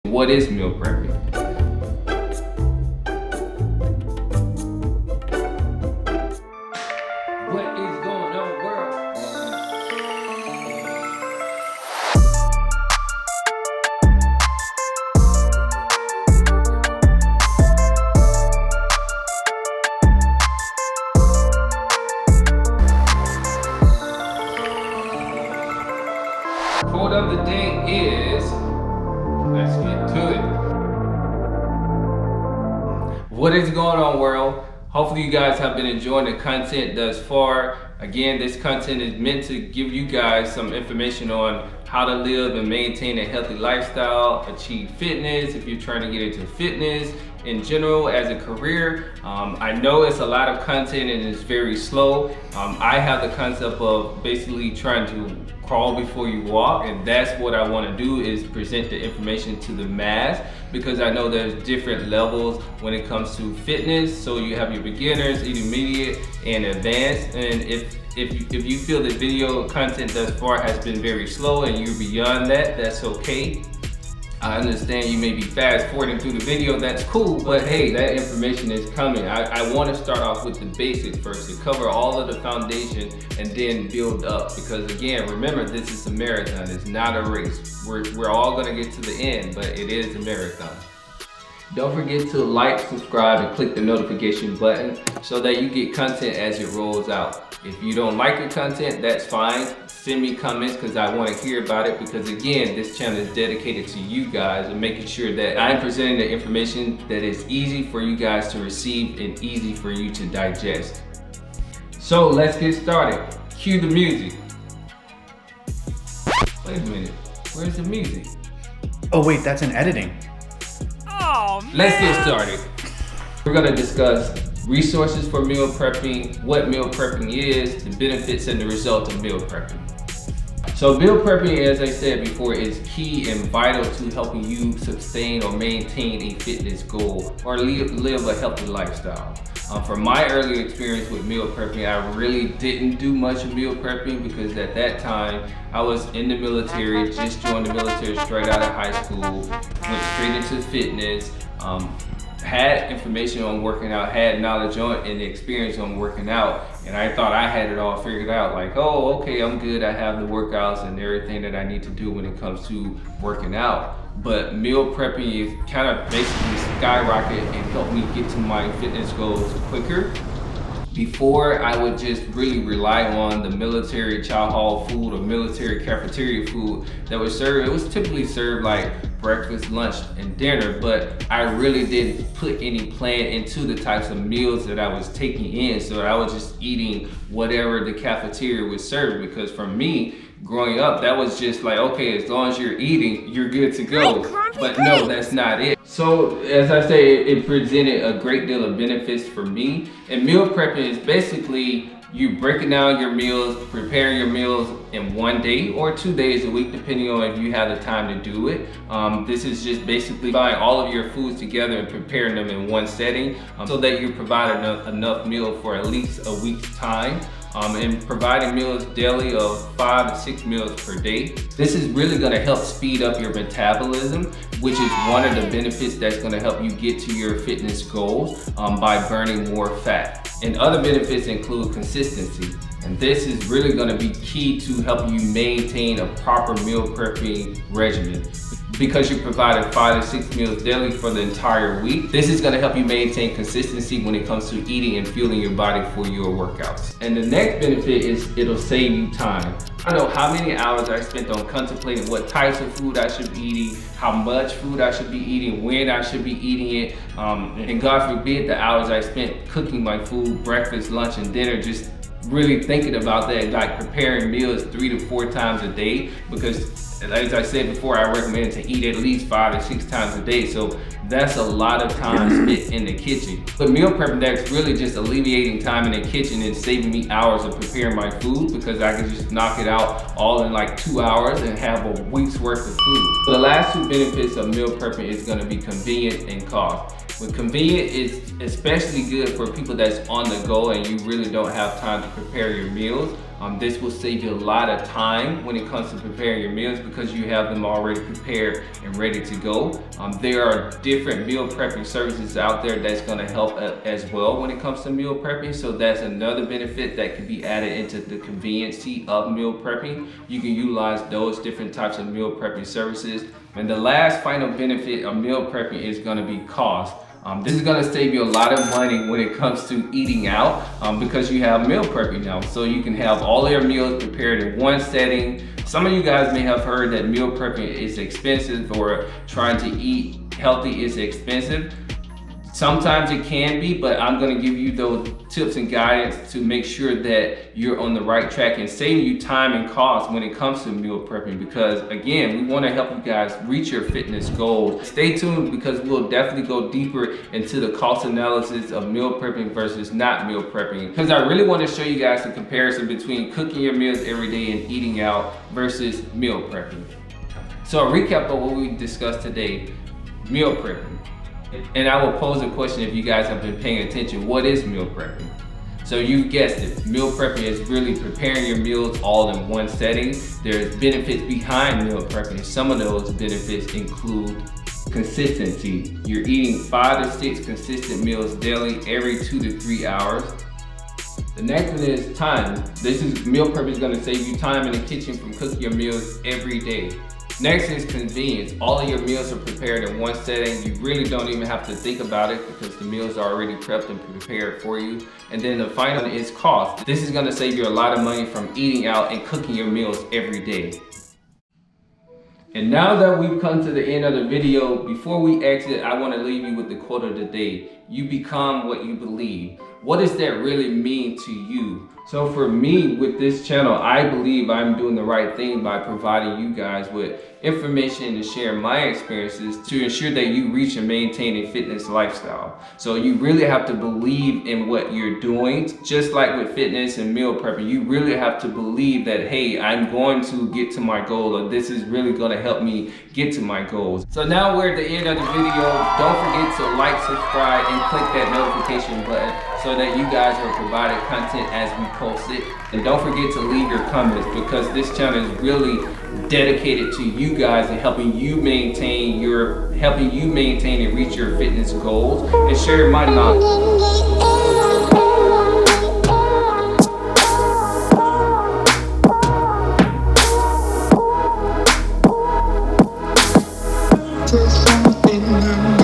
What is meal prepping? What is going on, world? Quote of the day is, let's get to it. What is going on, world? Hopefully you guys have been enjoying the content thus far. Again, this content is meant to give you guys some information on how to live and maintain a healthy lifestyle, achieve fitness, if you're trying to get into fitness in general as a career. I know it's a lot of content and it's very slow. I have the concept of basically trying to crawl before you walk, and that's what I want to do, is present the information to the mass, because I know there's different levels when it comes to fitness. So you have your beginners, intermediate, and advanced. And if you feel the video content thus far has been very slow and you're beyond that, that's okay. I understand you may be fast forwarding through the video, that's cool, but hey, that information is coming. I want to start off with the basics first, to cover all of the foundation and then build up, because again, remember, this is a marathon, it's not a race. We're all gonna get to the end, but it is a marathon. Don't forget to like, subscribe, and click the notification button so that you get content as it rolls out. If you don't like the content, that's fine. Send me comments, because I want to hear about it, because again, this channel is dedicated to you guys and making sure that I'm presenting the information that is easy for you guys to receive and easy for you to digest. So let's get started. Cue the music. Wait a minute, where's the music? Oh wait, that's in editing. Oh, man. Let's get started. We're gonna discuss resources for meal prepping, what meal prepping is, the benefits and the results of meal prepping. So meal prepping, as I said before, is key and vital to helping you sustain or maintain a fitness goal or live a healthy lifestyle. From my early experience with meal prepping, I really didn't do much of meal prepping, because at that time I was in the military, just joined the military straight out of high school, went straight into fitness, had information on working out, had knowledge on and experience on working out, and I thought I had it all figured out, like, oh, okay, I'm good, I have the workouts and everything that I need to do when it comes to working out. But meal prepping is kind of basically skyrocket and helped me get to my fitness goals quicker. Before, I would just really rely on the military chow hall food or military cafeteria food that was served. It was typically served like breakfast, lunch, and dinner, but I really didn't put any plan into the types of meals that I was taking in. So I was just eating whatever the cafeteria would serve, because for me, growing up, that was just like, okay, as long as you're eating, you're good to go. But no, that's not it. So as I say, it presented a great deal of benefits for me. And meal prepping is basically you breaking down your meals, preparing your meals in 1 day or 2 days a week, depending on if you have the time to do it. This is just basically buying all of your foods together and preparing them in one setting, so that you provide enough meal for at least a week's time. And providing meals daily of 5 to 6 meals per day. This is really gonna help speed up your metabolism, which is one of the benefits that's gonna help you get to your fitness goals by burning more fat. And other benefits include consistency. And this is really gonna be key to help you maintain a proper meal prepping regimen. Because you're providing 5 to 6 meals daily for the entire week, this is gonna help you maintain consistency when it comes to eating and fueling your body for your workouts. And the next benefit is it'll save you time. I know how many hours I spent on contemplating what types of food I should be eating, how much food I should be eating, when I should be eating it, and God forbid the hours I spent cooking my food, breakfast, lunch, and dinner, just really thinking about that, like preparing meals 3 to 4 times a day, because as I said before, I recommend to eat at least 5 to 6 times a day. So that's a lot of time spent in the kitchen. But meal prepping, that's really just alleviating time in the kitchen and saving me hours of preparing my food, because I can just knock it out all in like 2 hours and have a week's worth of food. So the last 2 benefits of meal prepping is gonna be convenient and cost. With convenient, it's especially good for people that's on the go and you really don't have time to prepare your meals. This will save you a lot of time when it comes to preparing your meals because you have them already prepared and ready to go. There are different meal prepping services out there that's going to help as well when it comes to meal prepping. So that's another benefit that can be added into the conveniency of meal prepping. You can utilize those different types of meal prepping services. And the last final benefit of meal prepping is going to be cost. This is going to save you a lot of money when it comes to eating out because you have meal prepping now. So you can have all your meals prepared in one setting. Some of you guys may have heard that meal prepping is expensive or trying to eat healthy is expensive. Sometimes it can be, but I'm going to give you those tips and guidance to make sure that you're on the right track and saving you time and cost when it comes to meal prepping, because again, we want to help you guys reach your fitness goals. Stay tuned because we'll definitely go deeper into the cost analysis of meal prepping versus not meal prepping, because I really want to show you guys the comparison between cooking your meals every day and eating out versus meal prepping. So a recap of what we discussed today: meal prepping. And I will pose a question if you guys have been paying attention. What is meal prepping? So you guessed it. Meal prepping is really preparing your meals all in one setting. There's benefits behind meal prepping. Some of those benefits include consistency. You're eating 5 to 6 consistent meals daily every 2 to 3 hours. The next one is time. Meal prepping is going to save you time in the kitchen from cooking your meals every day. Next is convenience. All of your meals are prepared in one setting. You really don't even have to think about it because the meals are already prepped and prepared for you. And then the final one is cost. This is going to save you a lot of money from eating out and cooking your meals every day. And now that we've come to the end of the video, before we exit, I want to leave you with the quote of the day. You become what you believe. What does that really mean to you? So for me, with this channel, I believe I'm doing the right thing by providing you guys with information and sharing my experiences to ensure that you reach and maintain a fitness lifestyle. So you really have to believe in what you're doing. Just like with fitness and meal prepping, you really have to believe that, hey, I'm going to get to my goal, or this is really going to help me get to my goals. So now we're at the end of the video. Don't forget to like, subscribe, and click that notification button so that you guys are provided content as we post it. And don't forget to leave your comments because this channel is really dedicated to you guys and helping you maintain and reach your fitness goals and share my knowledge. There's something